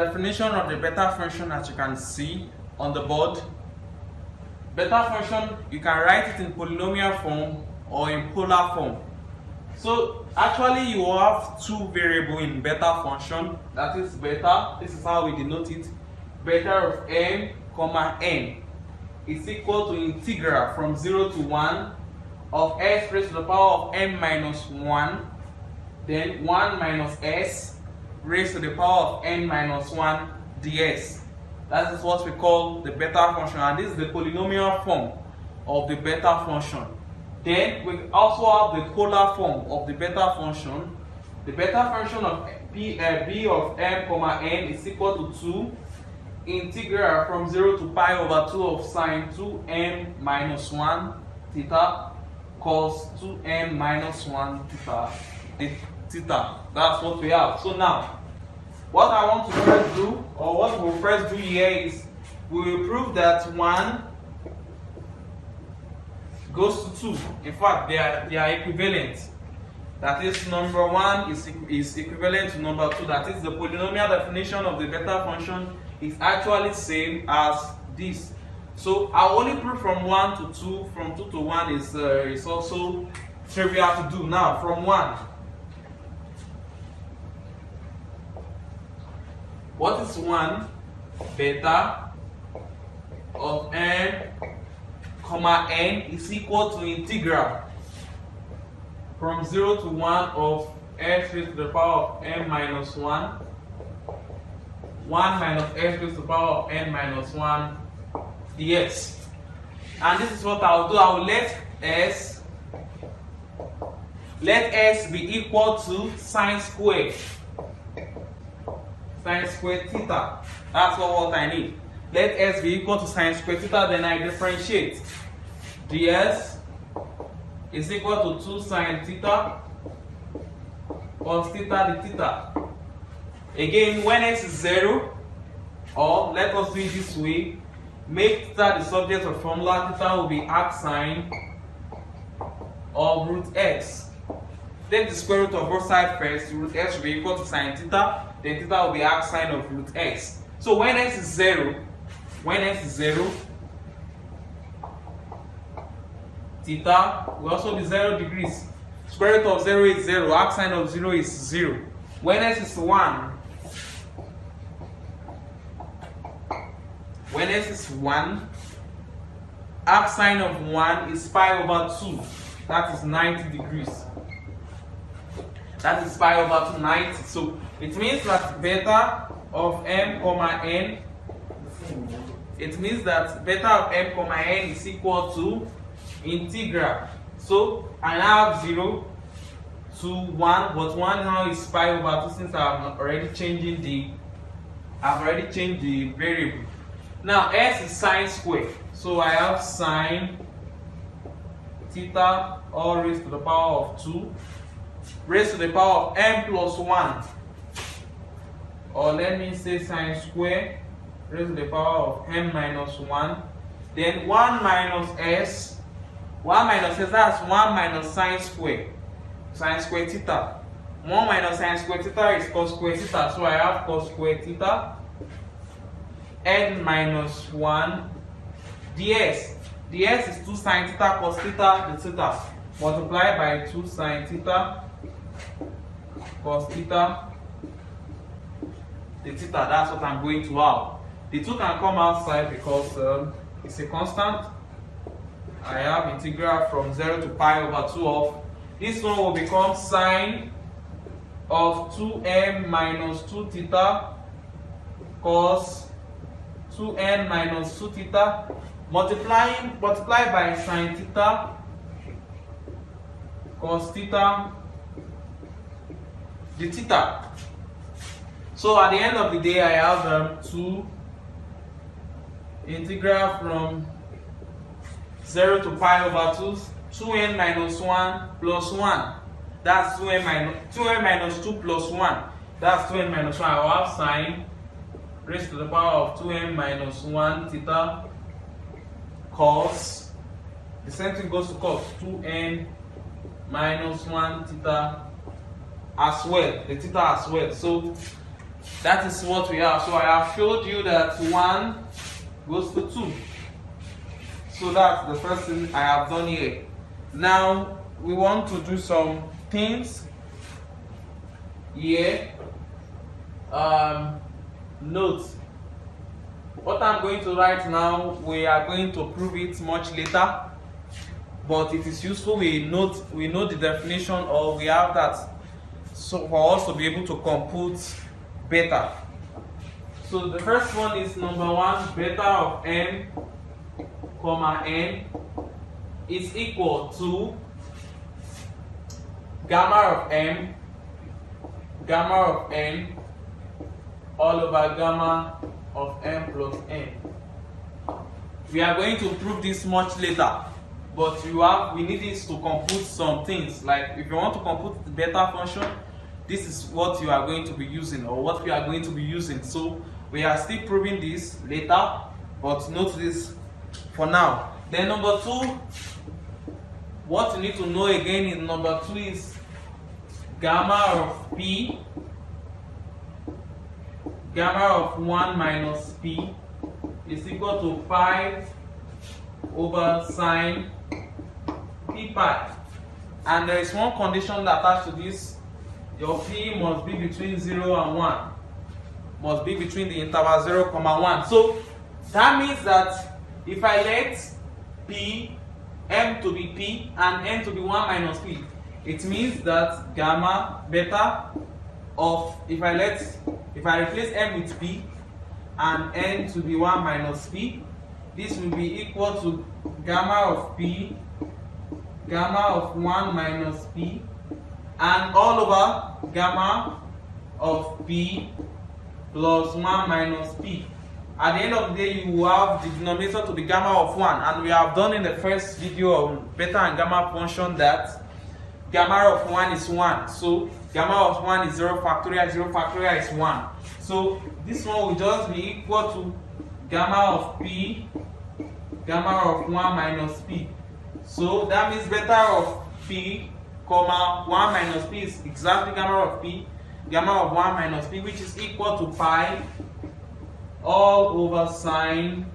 definition of the beta function, as you can see on the board. Beta function, you can write it in polynomial form or in polar form. So actually you have two variables in beta function, that is beta, this is how we denote it, beta of m comma n is equal to integral from 0 to 1 of s raised to the power of n minus 1, then 1 minus s raised to the power of n minus 1 ds. That is what we call the beta function, and this is the polynomial form of the beta function. Then we also have the polar form of the beta function. The beta function of b of m comma n is equal to 2 integral from 0 to pi over 2 of sine 2m minus 1 theta cos 2m minus 1 theta. That's what we have. So now, what I want to first do, or what we'll first do here is, we will prove that 1 goes to 2. In fact, they are equivalent. That is, number 1 is equivalent to number 2. That is, the polynomial definition of the beta function is actually same as this. So I only prove from 1 to 2. From 2 to 1 is also trivial to do. Now from 1, what is 1? Beta of m comma n is equal to integral from 0 to 1 of s raised to the power of n minus 1, 1 minus s raised to the power of n minus 1 dx. And this is what I will do. I will let s be equal to sine squared theta. That's what I need. Let s be equal to sine squared theta, then I differentiate. ds is equal to 2 sine theta cos theta d theta. Again, when s is 0, or let us do it this way, make theta the subject of formula. Theta will be arc sine of root x. Take the square root of both sides first. Root x will be equal to sine theta, then theta will be arc sine of root x. So when s is 0, theta will also be 0 degrees. Square root of 0 is 0, arc sine of 0 is 0. When s is 1, arc sine of 1 is pi over 2. That is 90 degrees. That is pi over 2, 90. So it means that beta of m comma n, it means that beta of m comma n is equal to integral. So I now have 0 to 1, but 1 now is pi over 2 since I've already changed the variable. Now s is sine squared. So I have sine theta all raised to the power of 2 raised to the power of m plus 1. Or let me say sine squared raised to the power of m minus 1. Then 1 minus s. 1 minus s, that's 1 minus sine squared theta. 1 minus sine squared theta is cos squared theta. So I have cos squared theta n minus 1 ds. ds is 2 sine theta cos theta the theta multiplied by 2 sine theta cos theta the theta. That's what I'm going to have. The 2 can come outside because it's a constant. I have integral from 0 to pi over 2 of this one will become sine of 2m minus 2 theta cos 2n minus 2 theta multiplied by sine theta cos theta the theta. So at the end of the day, I have 2 integral from 0 to pi over 2, 2n minus 1 plus 1. That's 2n minus 2 plus 1. That's 2n minus 1. I will have sine raised to the power of 2n minus 1 theta cos. The same thing goes to cos 2n minus 1 theta as well. The theta as well. So That is what we have. So I have showed you that 1 goes to 2. So that's the first thing I have done here. Now we want to do some things here. Note what I'm going to write now. We are going to prove it much later, but it is useful we know the definition, or we have that, so for us to be able to compute beta. So the first one is number 1, beta of m comma n is equal to gamma of m gamma of n all over gamma of m plus n. We are going to prove this much later, but we need this to compute some things. Like if you want to compute the beta function, this is what you are going to be using, or what we are going to be using. So we are still proving this later, but note this for now. Then number 2, what you need to know again in number 2 is gamma of p, gamma of 1 minus p is equal to 5 over sine p pi. And there is one condition attached to this. Your p must be between 0 and 1. Must be between the interval 0, 1. So that means that if I let p, m to be p and n to be 1 minus p, it means that gamma beta of, if I replace m with p and n to be 1 minus p, this will be equal to gamma of p, gamma of 1 minus p, and all over gamma of p plus 1 minus p. At the end of the day, you will have the denominator to be gamma of 1, and we have done in the first video on beta and gamma function that gamma of 1 is 1. So gamma of 1 is 0 factorial, 0 factorial is 1. So this one will just be equal to gamma of p, gamma of 1 minus p. So that means beta of p, comma 1 minus p is exactly gamma of p, gamma of 1 minus p, which is equal to pi all over sine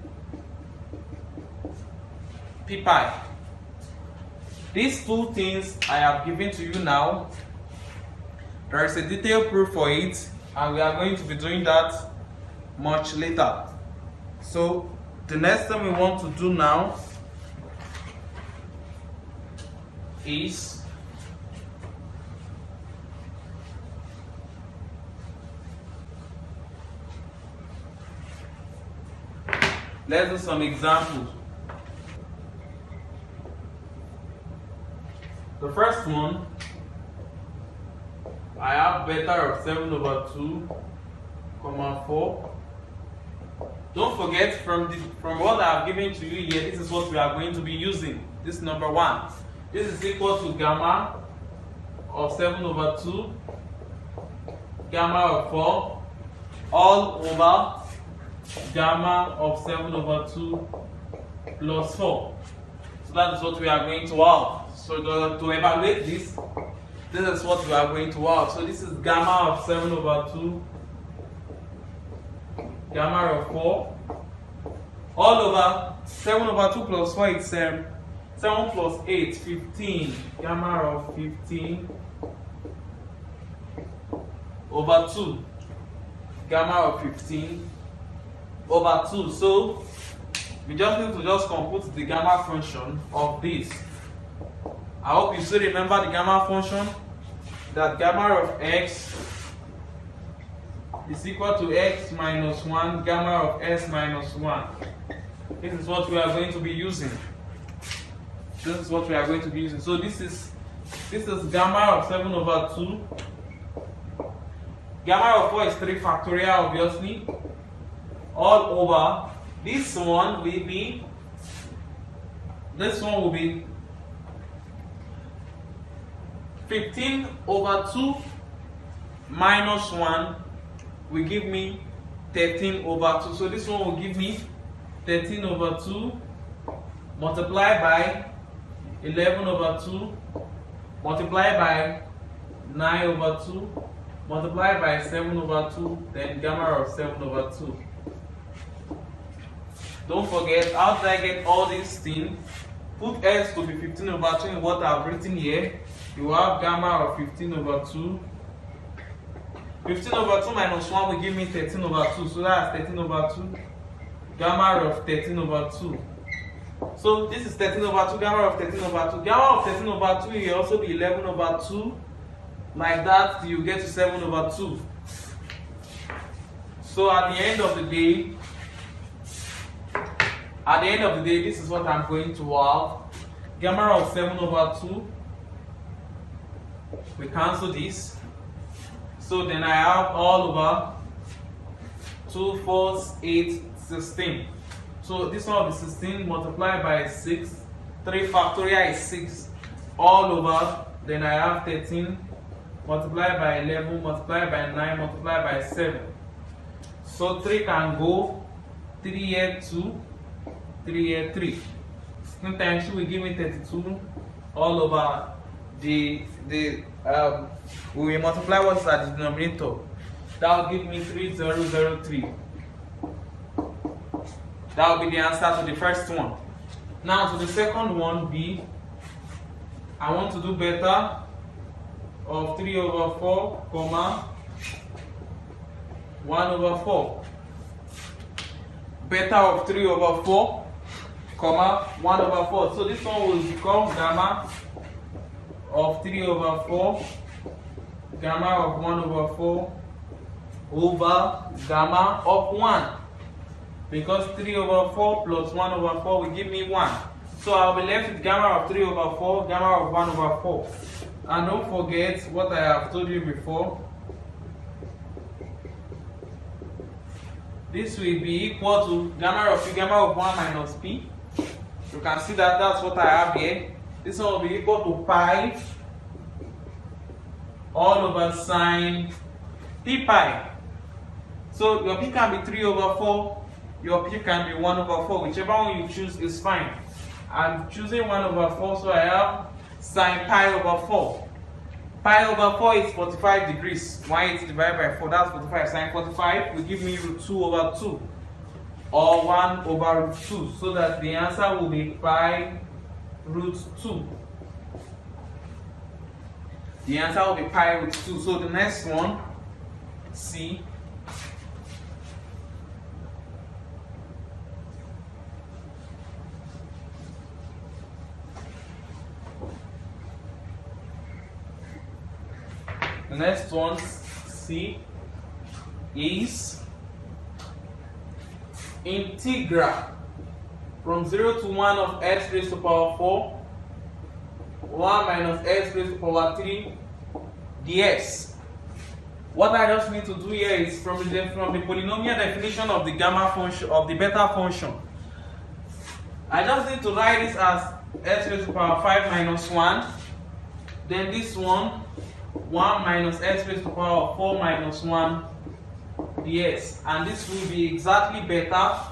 p pi. These two things I have given to you now. There is a detailed proof for it, and we are going to be doing that much later. So the next thing we want to do now is let's do some examples. The first one, I have beta of 7 over 2, 4. Don't forget, from what I have given to you here, this is what we are going to be using. This number 1. This is equal to gamma of 7 over 2, gamma of 4, all over gamma of 7 over 2 plus 4. So that is what we are going to have. So to evaluate this is what we are going to have. So this is gamma of 7 over 2, gamma of 4, all over 7 over 2 plus 4 is 7 plus 8, 15, gamma of 15 over 2, gamma of 15 over 2. So we just need to just compute the gamma function of this. I hope you still remember the gamma function, that gamma of x is equal to x minus 1, gamma of s minus 1. This is what we are going to be using. This is what we are going to be using. So this is gamma of 7 over 2. Gamma of 4 is 3 factorial, obviously. All over this one will be 15 over 2 minus 1 will give me 13 over 2. So this one will give me 13 over 2 multiplied by 11 over 2 multiplied by 9 over 2 multiply by 7 over 2, then gamma of 7 over 2. Don't forget, how did I get all these things? Put s to be 15 over 2 in what I've written here. You have gamma of 15 over 2. 15 over 2 minus 1 will give me 13 over 2. So that's 13 over 2. Gamma of 13 over 2. So this is 13 over 2, gamma of 13 over 2. Gamma of 13 over 2 will also be 11 over 2. Like that, till you get to 7 over 2. So at the end of the day, this is what I'm going to have. Gamma of 7 over 2. We cancel this. So then I have all over 2, 4, 8, 16. So this one will be 16 multiplied by 6. 3 factorial is 6. All over. Then I have 13 multiplied by 11 multiplied by 9 multiplied by 7. So 3 can go. 3 here 2. 3 here 3. 16 times 2 will give me 32. All over we will multiply what's at the denominator. That will give me 3003. That will be the answer to the first one. Now to the second one, B. I want to do beta of 3 over 4, comma 1 over 4. Beta of 3 over 4, comma 1 over 4. So this one will become gamma of 3 over 4, gamma of 1 over 4, over gamma of 1. Because 3 over 4 plus 1 over 4 will give me 1. So I'll be left with gamma of 3 over 4, gamma of 1 over 4. And don't forget what I have told you before. This will be equal to gamma of p, gamma of 1 minus p. You can see that that's what I have here. This one will be equal to pi all over sine p pi. So your p can be 3 over 4. Your p can be 1 over 4. Whichever one you choose is fine. I'm choosing 1 over 4, so I have sine pi over 4. Pi over 4 is 45 degrees. 180 divided by 4, that's 45. Sine 45 will give me root 2 over 2. Or 1 over root 2. So that the answer will be pi root 2. The answer will be pi root 2. So the next one, C. The next one, C, is integral from 0 to 1 of x raised to power 4, 1 minus x raised to power 3 dx. What I just need to do here is from the polynomial definition of the gamma function, of the beta function, I just need to write this as x raised to power 5 minus 1. Then this one, 1 minus x raised to power 4 minus 1 dx. And this will be exactly beta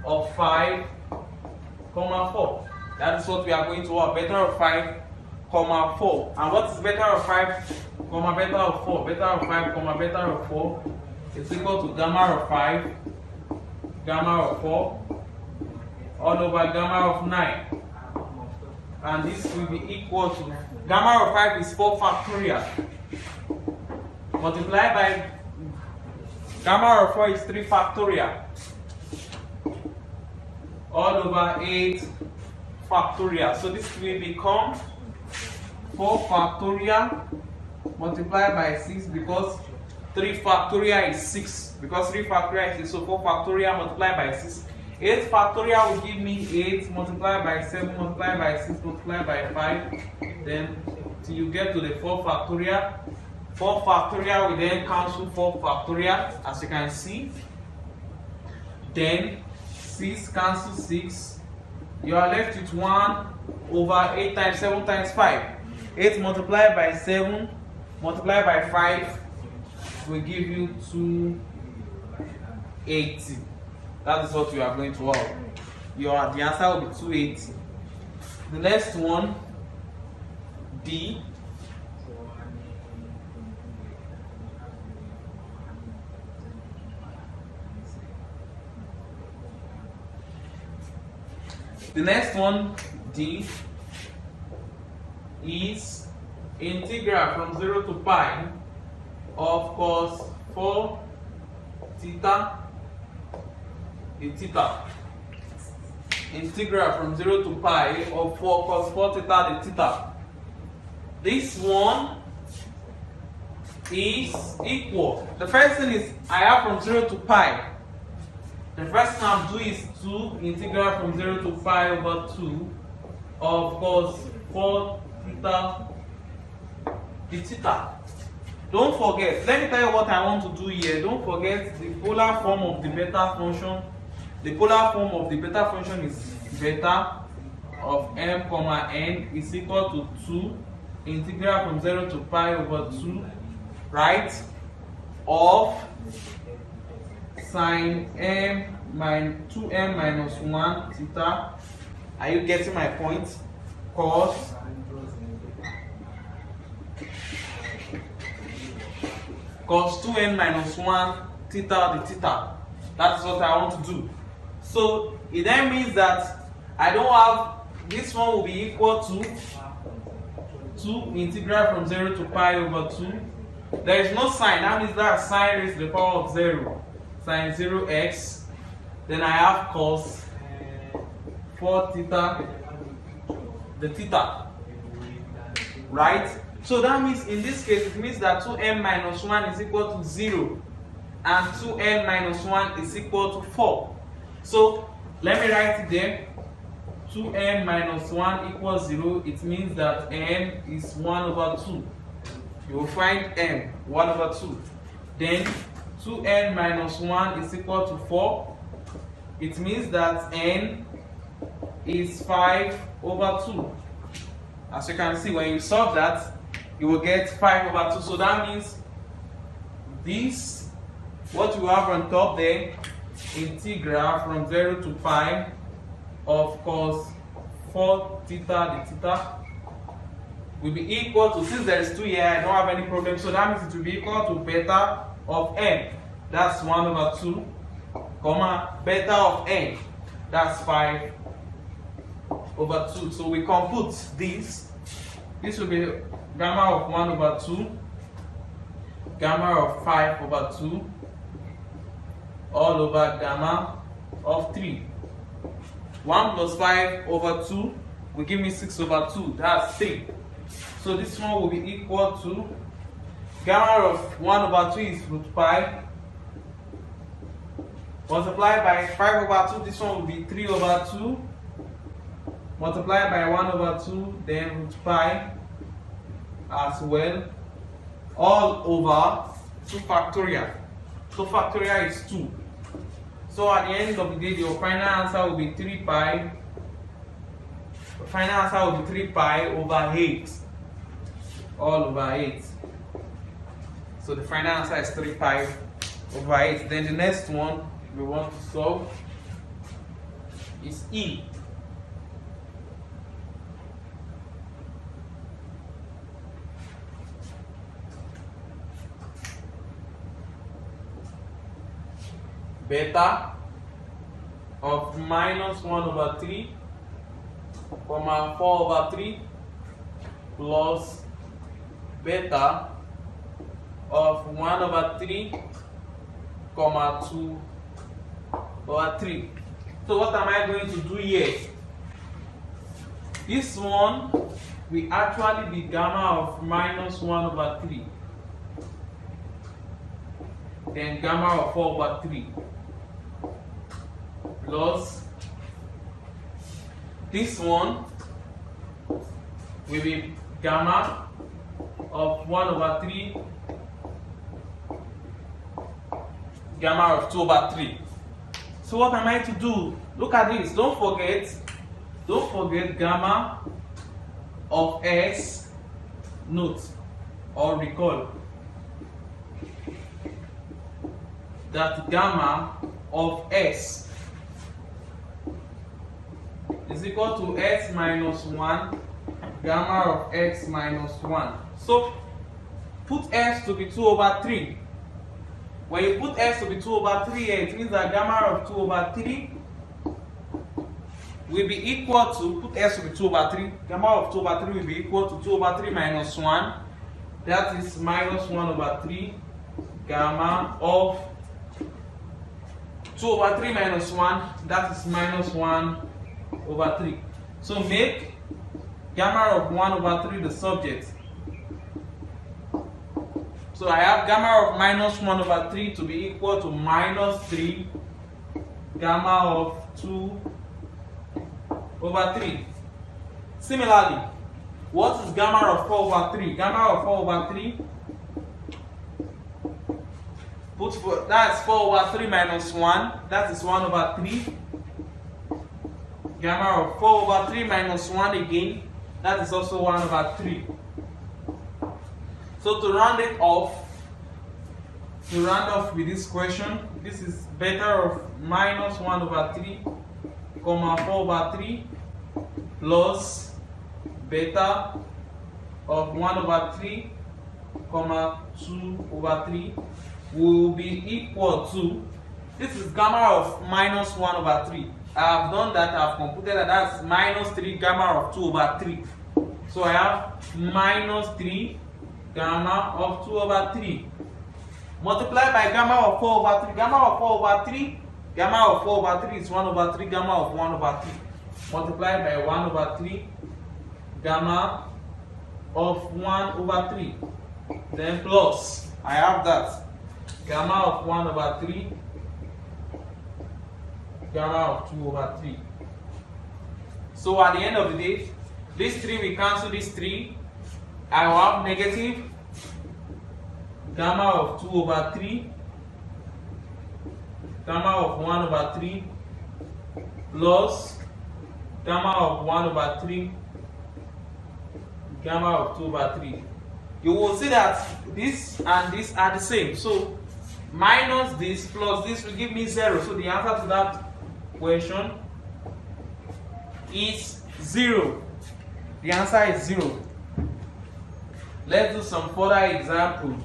of 5, 4. That is what we are going to have. Beta of 5, 4. And what is beta of 5, beta of 4? Beta of 5, beta of 4 is equal to gamma of 5, gamma of 4, all over gamma of 9. And this will be equal to gamma of 5 is 4 factorial. Multiplied by gamma of 4 is 3 factorial. All over 8 factorial. So this will become 4 factorial multiplied by 6, because 3 factorial is 6. Because 3 factorial is 6, so 4 factorial multiplied by 6. 8 factorial will give me 8 multiplied by 7 multiplied by 6 multiplied by 5. Then till you get to the 4 factorial. 4 factorial will then cancel 4 factorial, as you can see. Then 6 cancel 6. You are left with 1 over 8 times 7 times 5. 8 multiplied by 7 multiplied by 5 will give you 280. That is what we are going to have. The answer will be 280. The next one, D. The next one, D, is integral from 0 to pi of cos 4 theta d theta. Integral from 0 to pi of 4 cos 4 theta d theta. This one is equal. The first thing is I have from 0 to pi. The first thing I'll do is to integral from 0 to pi over 2 of cos 4 theta d theta. Don't forget, let me tell you what I want to do here. Don't forget the polar form of the beta function. The polar form of the beta function is beta of m comma n is equal to 2 integral from 0 to pi over 2, right, of sine m minus 2m minus 1 theta. Are you getting my point? Cos 2n minus 1 theta d theta. That's what I want to do. So it then means that I don't have, this one will be equal to 2 integral from 0 to pi over 2. There is no sign, that means that sine raised to the power of 0, sine 0x. Then I have cos 4 theta the theta, right? So that means in this case it means that 2n minus 1 is equal to 0 and 2n minus 1 is equal to 4. So let me write it there. 2n minus 1 equals 0. It means that n is 1 over 2. You will find n 1 over 2. Then 2n minus 1 is equal to 4. It means that n is 5 over 2. As you can see, when you solve that, you will get 5 over 2. So that means this, what you have on top there, integral from 0 to pi of cos 4 theta d theta will be equal to, since there is 2 here, I don't have any problem, so that means it will be equal to beta of n, that's 1 over 2, comma, beta of n, that's 5 over 2. So we compute this. This will be gamma of 1 over 2, gamma of 5 over 2, all over gamma of 3. 1 plus 5 over 2 will give me 6 over 2, that's 3. So this one will be equal to gamma of 1 over 2 is root pi, multiplied by 5 over 2, this one will be 3 over 2, multiplied by 1 over 2, then root pi as well, all over 2 factorial. So factorial is 2. So at the end of the day, your final answer will be 3 pi. The final answer will be 3 pi over 8. All over 8. So the final answer is 3 pi over 8. Then the next one we want to solve is E. Beta of minus 1 over 3, comma 4 over 3, plus beta of 1 over 3, comma 2 over 3. So what am I going to do here? This one will actually be gamma of minus 1 over 3. Then gamma of 4 over 3. Plus this one will be gamma of 1 over 3, gamma of 2 over 3. So what am I to do? Look at this. Don't forget gamma of s, note or recall that gamma of s is equal to x minus 1 gamma of x minus 1. So put s to be 2 over 3. When you put s to be 2 over 3 here, it means that gamma of 2 over 3 will be equal to, put s will be 2 over 3, gamma of 2 over 3 will be equal to 2 over 3 minus 1, that is minus 1 over 3, gamma of 2 over 3 minus 1, that is minus 1 over 3. So make gamma of 1 over 3 the subject. So I have gamma of minus 1 over 3 to be equal to minus 3 gamma of 2 over 3. Similarly, what is gamma of 4 over 3? Gamma of 4 over 3, that's 4 over 3 minus 1, that is 1 over 3. Gamma of 4 over 3 minus 1 again, that is also 1 over 3. So to round off with this question, this is beta of minus 1 over 3, comma 4 over 3, plus beta of 1 over 3, comma 2 over 3 will be equal to, this is gamma of minus 1 over 3. I have done that, I have computed that, that's minus 3 gamma of 2 over 3. So I have minus 3 gamma of 2 over 3. Multiply by gamma of 4 over 3. Gamma of 4 over 3, gamma of 4 over 3 is 1 over 3, gamma of 1 over 3. Multiply by 1 over 3, gamma of 1 over 3. Then plus, I have that, gamma of 1 over 3, gamma of 2 over 3. So at the end of the day, this 3 will cancel this 3. I will have negative gamma of 2 over 3, gamma of 1 over 3, plus gamma of 1 over 3, gamma of 2 over 3. You will see that this and this are the same. So minus this plus this will give me 0. So the answer to that question is 0. The answer is 0. Let's do some further examples.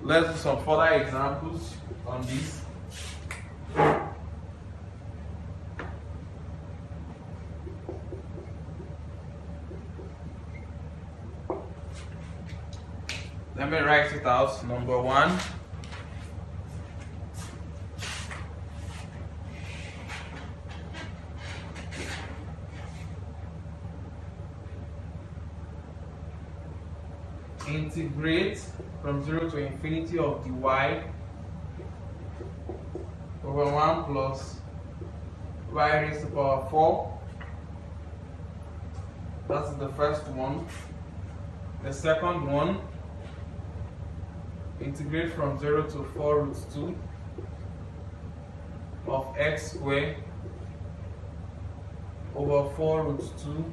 Let's do some further examples on this. Let me write it out. Number 1. Integrate from 0 to infinity of dy over 1 plus y raised to the power 4. That's the first one. The second one, integrate from 0 to 4 root 2 of x squared over 4 root 2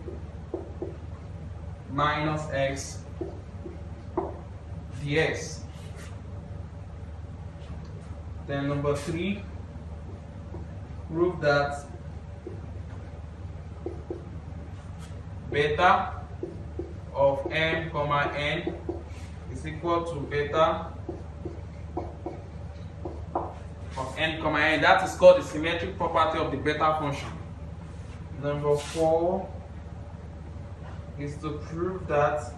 minus x dx. Then number 3, prove that beta of m comma n is equal to beta of n comma n. That is called the symmetric property of the beta function. Number 4 is to prove that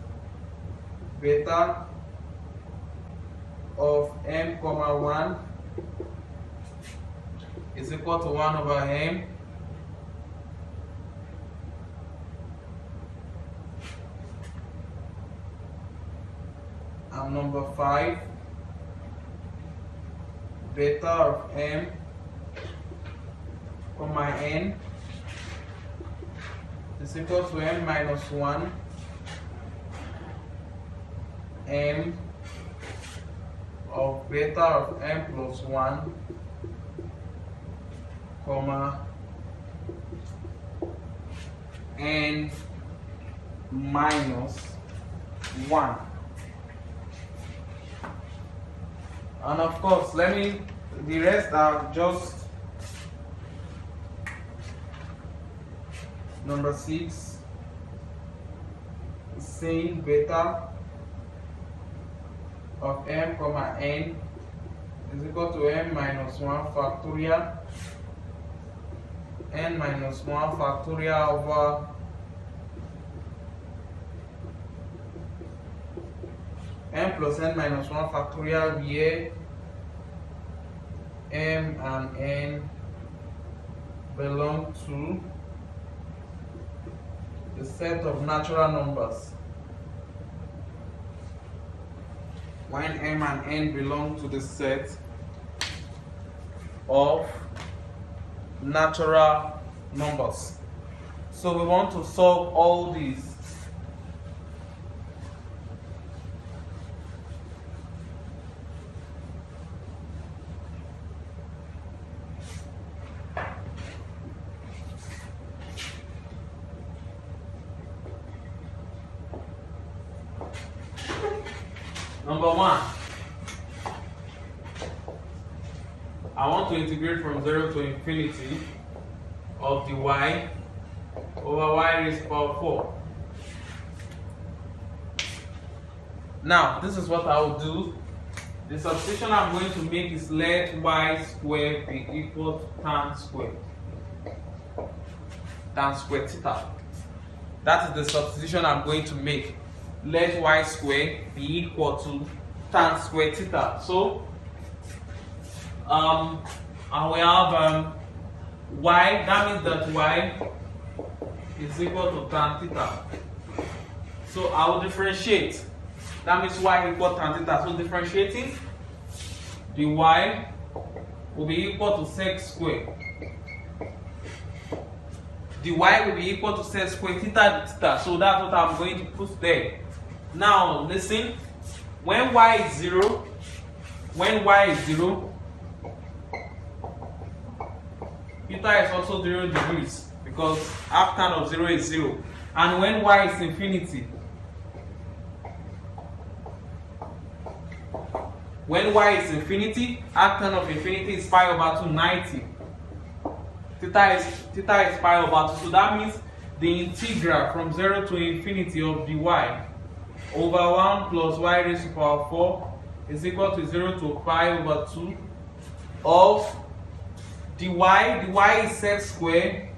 beta of m comma 1 is equal to 1 over m and number 5, beta of m comma n is equal to m minus 1 m of beta of m plus 1 comma n minus 1. And of course, the rest are just number 6 saying beta of m comma n is equal to n minus 1 factorial n minus 1 factorial over m plus n minus 1 factorial, where m and n belong to the set of natural numbers. When m and n belong to the set of natural numbers. So we want to solve all these. Number 1, I want to integrate from 0 to infinity of the y over y raised to the power 4. Now, this is what I will do. The substitution I'm going to make is let y squared be equal to tan squared theta. That is the substitution I'm going to make. Let y squared be equal to tan squared theta. So I will have y, that means that y is equal to tan theta. So I will differentiate. That means y equal to tan theta. So differentiating, the y will be equal to sec squared. The y will be equal to sec squared theta theta. So that's what I'm going to put there. Now listen, when y is 0, theta is also 0 degrees, because half tan of 0 is 0. And when y is infinity, half tan of infinity is pi over 2, 90. Theta is pi over 2. So that means the integral from 0 to infinity of dy over 1 plus y raised to the power 4 is equal to 0 to pi over 2 of dy. Dy is sec squared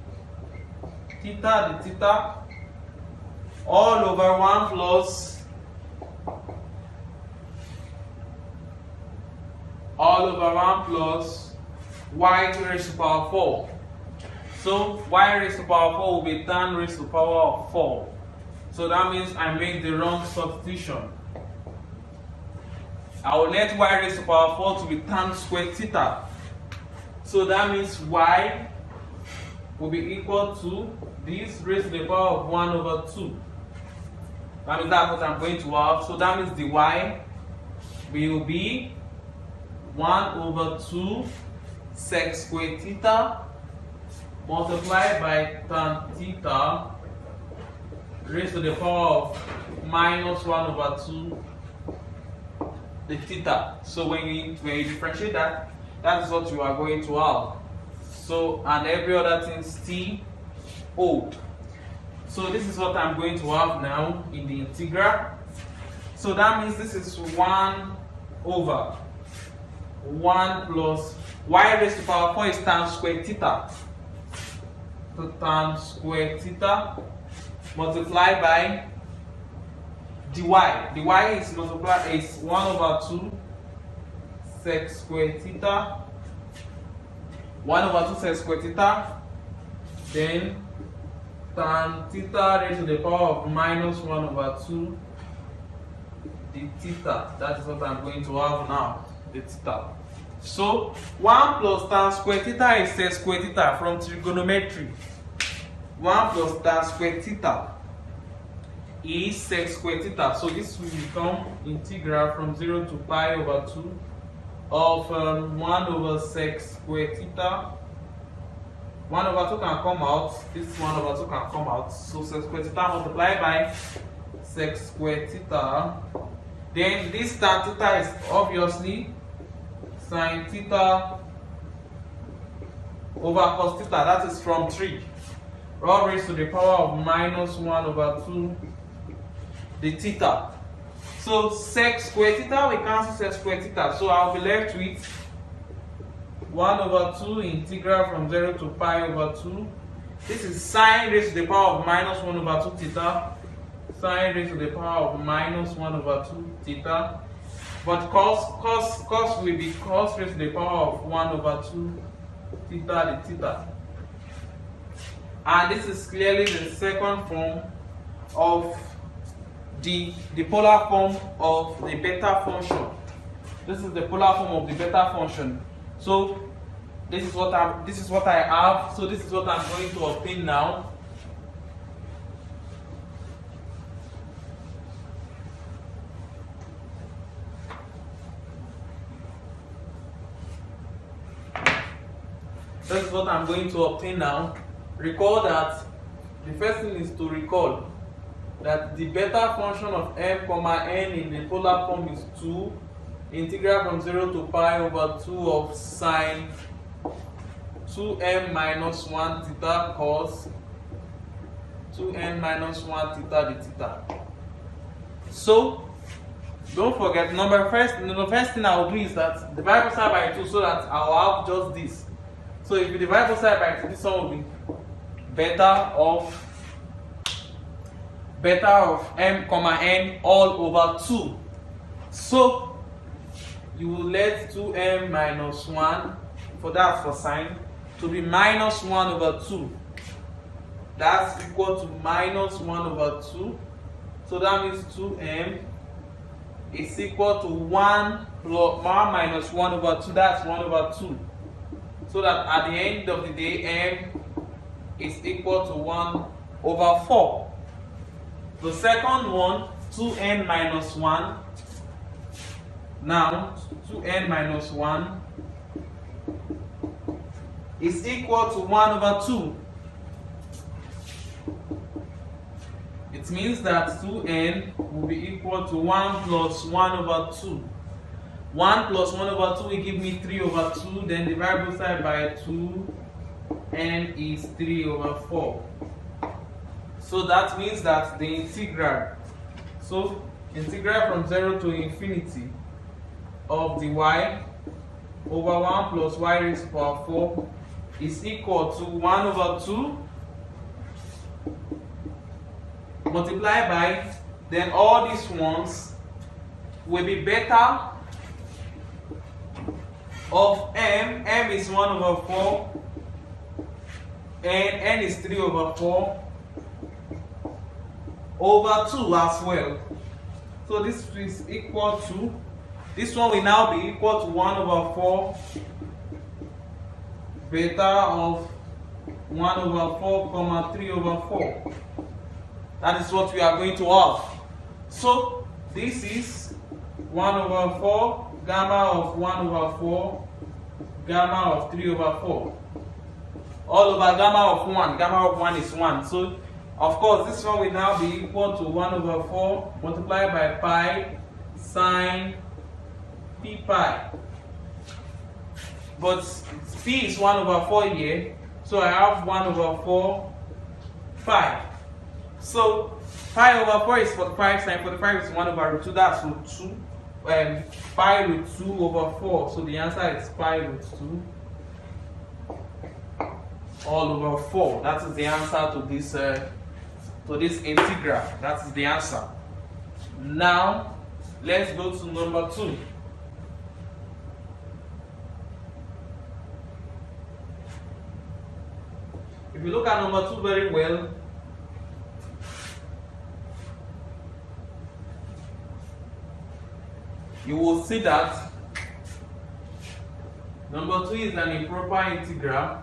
theta, the theta, all over 1 plus y raised to the power 4. So y raised to the power 4 will be tan raised to the power of 4. So that means I made the wrong substitution. I will let y raised to the power 4 to be tan squared theta. So that means y will be equal to this raised to the power of 1 over 2. That means that's what I'm going to have. So that means the y will be 1 over 2 sec squared theta multiplied by tan theta raised to the power of minus 1 over 2 the theta. So when you differentiate that, that is what you are going to have. So, and every other thing still hold. So this is what I'm going to have now in the integral. So that means this is 1 over 1 plus y raised to the power 4 is tan squared theta. So tan squared theta multiplied by dy. Dy is multiplied is 1 over 2 sec squared theta. 1 over 2 sec squared theta. Then tan theta raised to the power of minus 1 over 2 the theta. That is what I'm going to have now, the theta. So 1 plus tan squared theta is sec squared theta from trigonometry. 1 plus tan squared theta is sec squared theta. So this will become integral from 0 to pi over 2 of 1 over sec squared theta. 1 over 2 can come out. This 1 over 2 can come out. So sec squared theta multiplied by sec squared theta. Then this tan theta is obviously sin theta over cos theta. That is from 3. All raised to the power of minus 1 over 2 the theta. So sec square theta, we cancel sec square theta. So I'll be left with 1 over 2 integral from 0 to pi over 2. This is sine raised to the power of minus 1 over 2 theta. Sine raised to the power of minus 1 over 2 theta. But cos will be cos raised to the power of 1 over 2 theta the theta. And this is clearly the second form of the polar form of the beta function. This is the polar form of the beta function. So this is what I have. So this is what I'm going to obtain now. This is what I'm going to obtain now. Recall that the first thing is to recall that the beta function of m comma n in the polar form is 2 integral from 0 to pi over 2 of sine 2m minus 1 theta cos 2n minus 1 theta the theta. So don't forget, the first thing I will do is that divide both side by 2 so that I will have just this. So if you divide both side by 2, this one will be beta of m comma n all over 2. So you will let 2m minus 1, for that for sine, to be minus 1 over 2. That's equal to minus 1 over 2. So that means 2m is equal to 1 minus 1 over 2. That's 1 over 2. So that at the end of the day, m is equal to 1 over 4. The second one, 2n minus 1. Now, 2n minus 1 is equal to 1 over 2. It means that 2n will be equal to 1 plus 1 over 2. 1 plus 1 over 2 will give me 3 over 2. Then divide both sides by 2. N is 3 over 4. So that means that the integral, so integral from 0 to infinity of the y over 1 plus y raised to power 4 is equal to 1 over 2 multiplied by, then all these ones will be beta of m is 1 over 4, and n is 3 over 4 over 2 as well. So this is equal to, this one will now be equal to 1 over 4 beta of 1 over 4 comma 3 over 4. That is what we are going to have. So this is 1 over 4 gamma of 1 over 4 gamma of 3 over 4 all over gamma of 1. Gamma of 1 is 1. So of course this one will now be equal to 1 over 4 multiplied by pi sine p pi. But p is 1 over 4 here, so I have 1 over 4 pi. So pi over 4 is 45, sine 45 is 1 over root 2, that's root 2. Pi root 2 over 4, so the answer is pi root 2 all over 4. That is the answer to this integral. That is the answer. Now let's go to number 2. If you look at number 2 very well, you will see that number 2 is an improper integral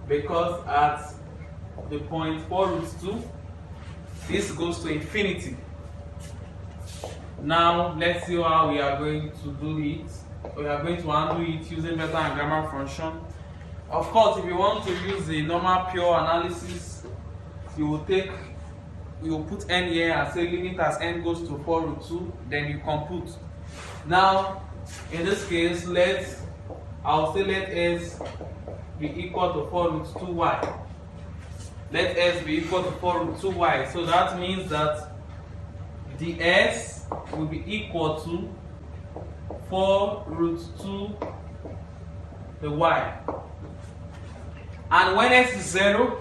because at the point 4 root 2, this goes to infinity. Now let's see how we are going to do it. We are going to handle it using beta and gamma function. Of course, if you want to use the normal pure analysis, you will put n here and say limit as n goes to 4 root 2, then you compute. Now in this case, I'll say let s be equal to 4 root 2y. Let s be equal to 4 root 2y. So that means that the s will be equal to 4 root 2 the y. And when s is 0,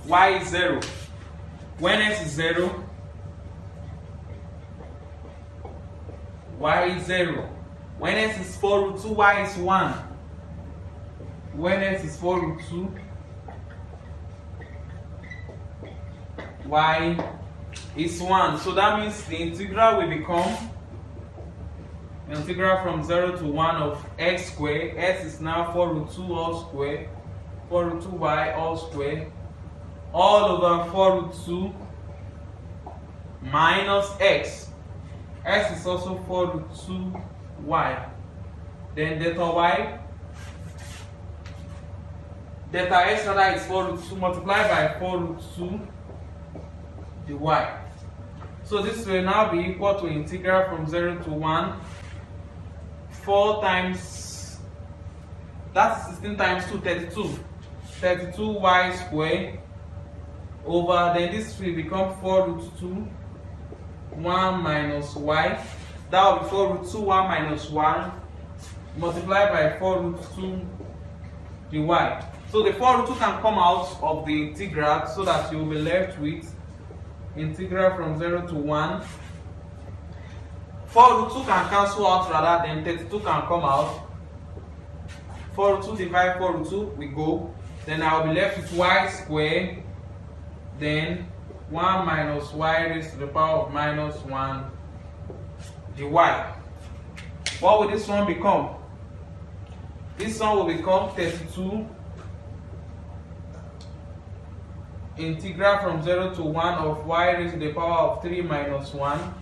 y is 0. When s is 0, y is 0. When s is 4 root 2, y is 1. When s is 4 root 2, y is 1. So that means the integral will become integral from 0 to 1 of x squared. S is now 4 root 2 all squared, 4 root 2y all squared, all over 4 root 2 minus x. S is also 4 root 2y. Then delta y, delta x rather is 4 root 2 multiplied by 4 root 2 dy. So this will now be equal to integral from 0 to 1, 4 times, that's 16 times 2, 32. 32y squared over, then this will become 4 root 2, 1 minus y. That will be 4 root 2, 1 minus 1, multiplied by 4 root 2 dy. So the 4 root 2 can come out of the integral so that you will be left with integral from 0 to 1. 4 root 2 can cancel out rather, then 32 can come out. 4 root 2 divide 4 root 2, we go. Then I will be left with y squared, then 1 minus y raised to the power of minus 1 dy. What will this one become? This one will become 32 integral from 0 to 1 of y raised to the power of 3 minus 1.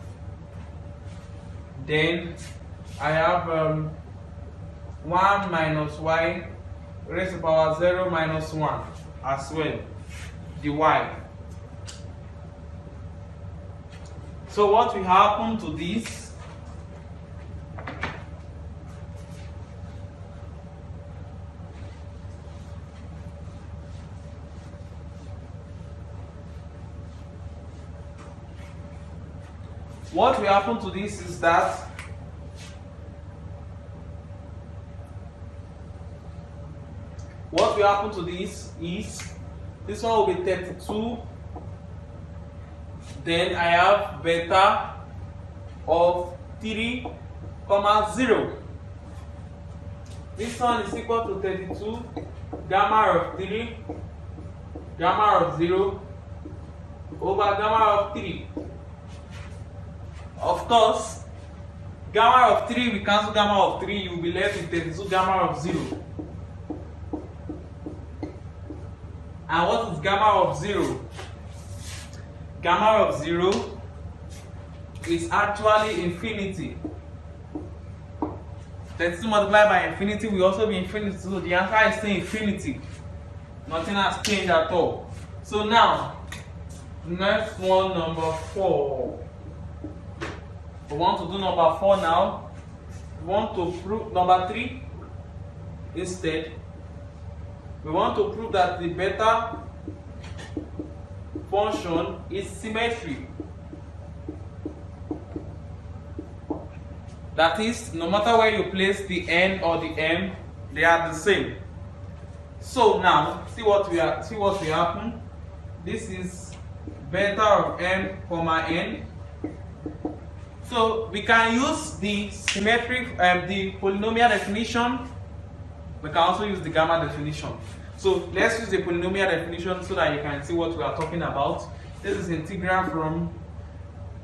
Then I have 1 minus y raised to the power 0 minus 1 as well, dy. So what will happen to this? What will happen to this is that this one will be 32. Then I have beta of 3, 0. This one is equal to 32 gamma of 3, gamma of 0 over gamma of 3. Of course, gamma of 3, we cancel gamma of 3, you will be left with 32 gamma of 0. And what is gamma of 0? Gamma of 0 is actually infinity. 32 multiplied by infinity will also be infinity, so the answer is still infinity. Nothing has changed at all. So now, next one, number 4. We want to do number 4 now. We want to prove number 3 instead. We want to prove that the beta function is symmetric. That is, no matter where you place the n or the m, they are the same. So now, see what will happen. This is beta of m comma n. So we can use the symmetric, the polynomial definition. We can also use the gamma definition. So let's use the polynomial definition so that you can see what we are talking about. This is integral from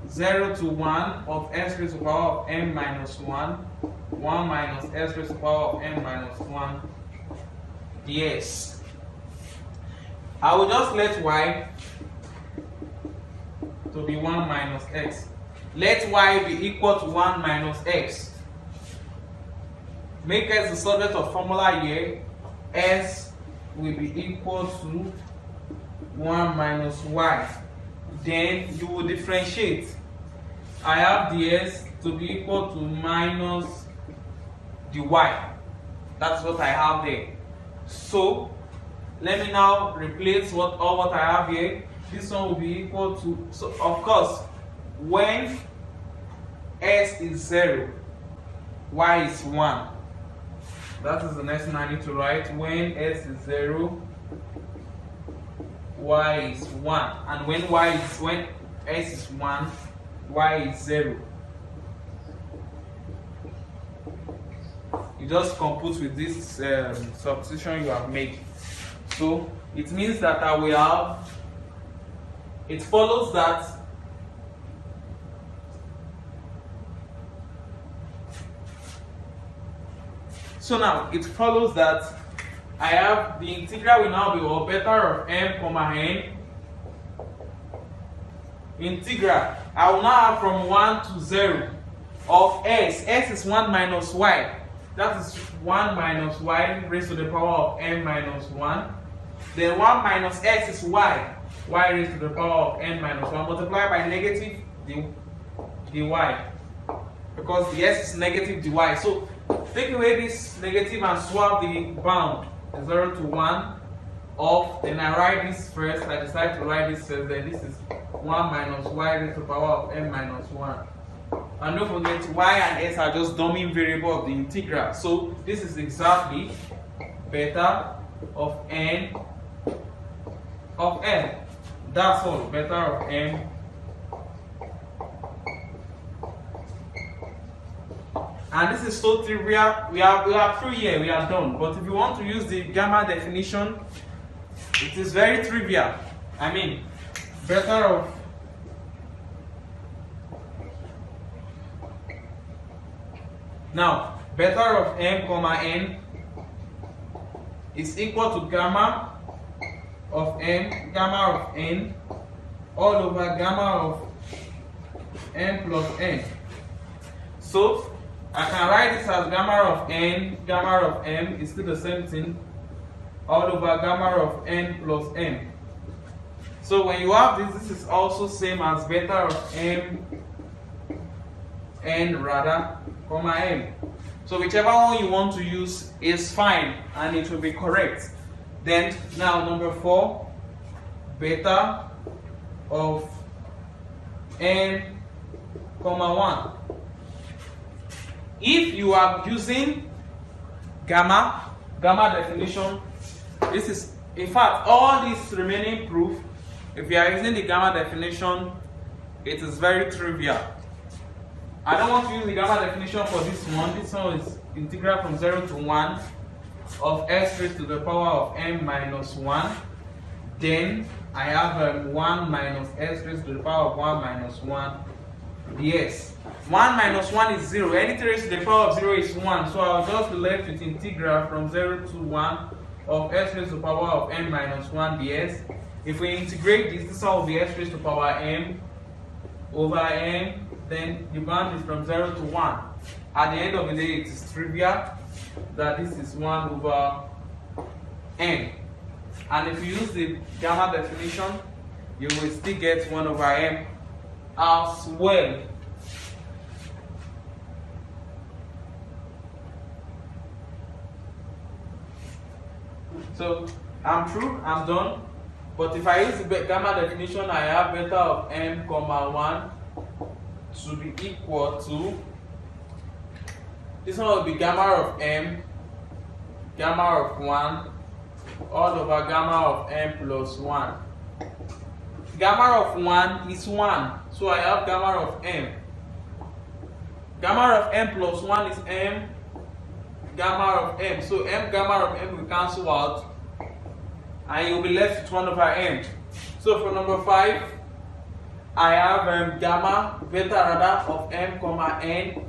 0 to 1 of s raised to the power of m minus 1, 1 minus s raised to the power of m minus 1 ds. I will just let y to be 1 minus x. Let y be equal to 1 minus x. Make s the subject of formula here. S will be equal to 1 minus y. Then you will differentiate. I have ds to be equal to minus dy. That's what I have there. So let me now replace all what I have here. This one will be equal to, so of course, when s is 0, y is 1. That is the next thing I need to write. When s is 0, y is 1. And when s is 1, y is 0. You just compute with this substitution you have made. So it means that I will have, it follows that so now it follows that I have the integral will now be or beta of m comma n. Integral I will now have from 1 to 0 of s. S is 1 minus y. That is 1 minus y raised to the power of n minus 1. Then 1 minus s is y. Y raised to the power of n minus 1 multiplied by negative dy. Because the s is negative dy. So take away this negative and swap the bound 0 to 1 off. Then I write this first. I decide to write this first. Then this is 1 minus y raised to the power of n minus 1. And don't forget, y and s are just domain variable of the integral. So this is exactly beta of n of m. That's all. Beta of m and this is so trivial. We are through here. We are done. But if you want to use the gamma definition, it is very trivial. I mean, beta of now beta of m comma n is equal to gamma of m, gamma of n, all over gamma of n plus n. So I can write this as gamma of n, gamma of m is still the same thing, all over gamma of n plus m. So when you have this is also same as beta of m, n rather, comma m. So whichever one you want to use is fine and it will be correct. Then now number 4, beta of n comma 1. If you are using gamma definition, this is in fact all this remaining proof. If you are using the gamma definition, it is very trivial. I don't want to use the gamma definition for this one. This one is integral from 0 to 1 of s raised to the power of m minus 1. Then I have 1 minus s raised to the power of 1 minus 1 ds. 1 minus 1 is 0. Anything raised to the power of 0 is 1. So I'll just be left with integral from 0 to 1 of s raised to the power of m minus 1 ds. If we integrate this one will be s raised to the power m over m. Then the bound is from 0 to 1. At the end of the day, it is trivial that this is 1 over m. And if you use the gamma definition, you will still get 1 over m as well. So I'm through, I'm done. But if I use the gamma definition, I have beta of m comma 1 to be equal to, this one will be gamma of m, gamma of 1, all over gamma of m plus 1. Gamma of 1 is 1, so I have gamma of m. Gamma of m plus 1 is m, gamma of m. So m gamma of m will cancel out, and you'll be left with 1 over m. So for number 5, I have gamma, beta rather, of m comma n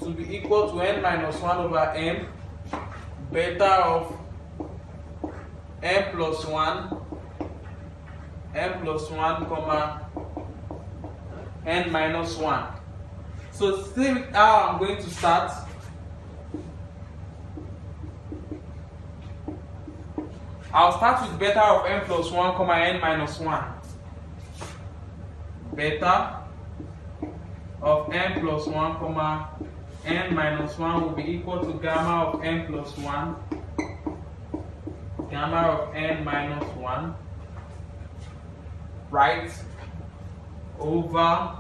to be equal to n minus 1 over m, beta of m plus 1 comma n minus 1. So see how I'm going to start. I'll start with beta of m plus 1 comma n minus 1. Beta of m plus 1 comma n minus 1 will be equal to gamma of n plus 1, gamma of n minus 1, right, over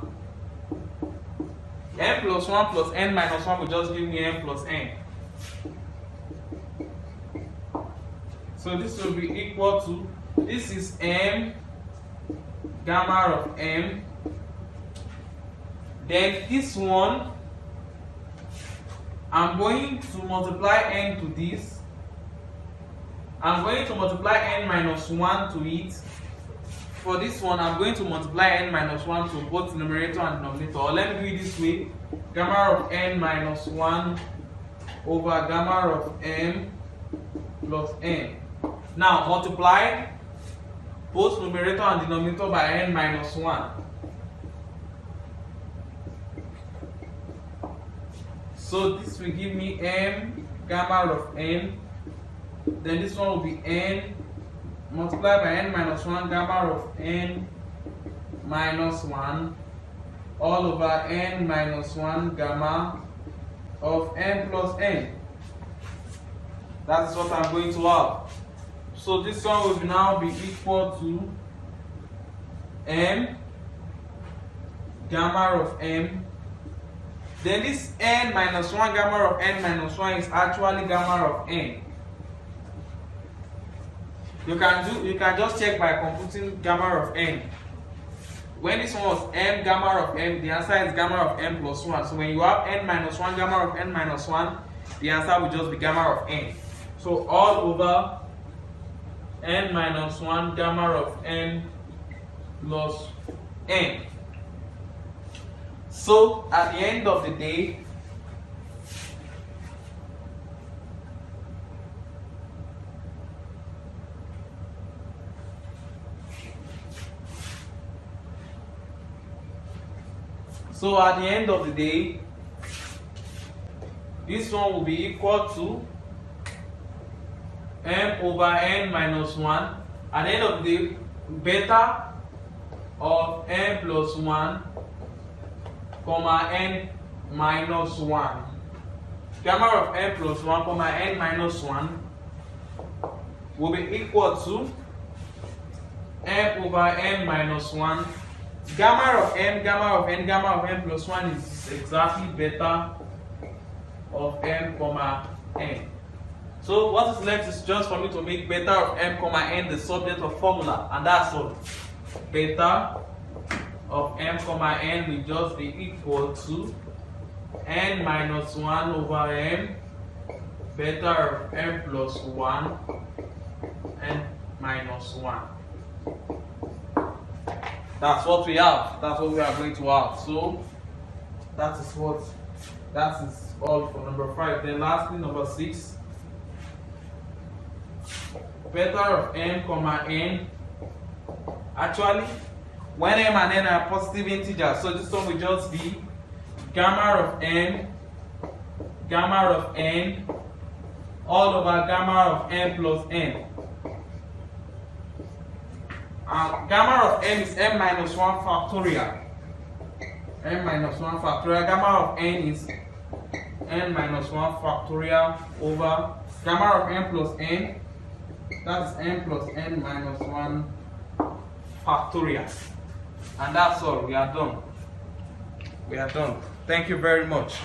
n plus 1 plus n minus 1 will just give me n plus n. So this will be equal to, this is m gamma of m, then this one I'm going to multiply n to this, I'm going to multiply n minus 1 to it. For this one I'm going to multiply n minus 1 to both numerator and denominator, or let me do it this way, gamma of n minus 1 over gamma of m plus n. Now multiply both numerator and denominator by n minus 1. So this will give me m gamma of n, then this one will be n multiplied by n minus 1 gamma of n minus 1 all over n minus 1 gamma of n plus n. That is what I'm going to have. So this one will now be equal to m gamma of m. Then this n minus 1 gamma of n minus 1 is actually gamma of n. You can just check by computing gamma of n. When this one was m gamma of m, the answer is gamma of n plus 1. So when you have n minus 1 gamma of n minus 1, the answer will just be gamma of n. So all over n minus 1 gamma of n plus n. So at the end of the day, this one will be equal to m over n minus 1. At the end of the day, beta of n plus 1 comma n minus 1. Gamma of n plus 1 comma n minus 1 will be equal to m over n minus 1. Gamma of n, gamma of n, gamma of n plus 1 is exactly beta of m comma n. So what is left is just for me to make beta of m comma n the subject of formula, and that's all. Beta of m comma n will just be equal to n minus 1 over m beta of m plus 1 n minus 1. That's what we have. That's what we are going to have. So that is all for number 5. Then lastly, number 6. Beta of m comma n. Actually, when m and n are positive integers, so this one will just be gamma of n all over gamma of n plus n. Gamma of n is m minus 1 factorial. M minus 1 factorial. Gamma of n is n minus 1 factorial over gamma of n plus n. That is n plus n minus 1 factorial. And that's all. We are done. Thank you very much.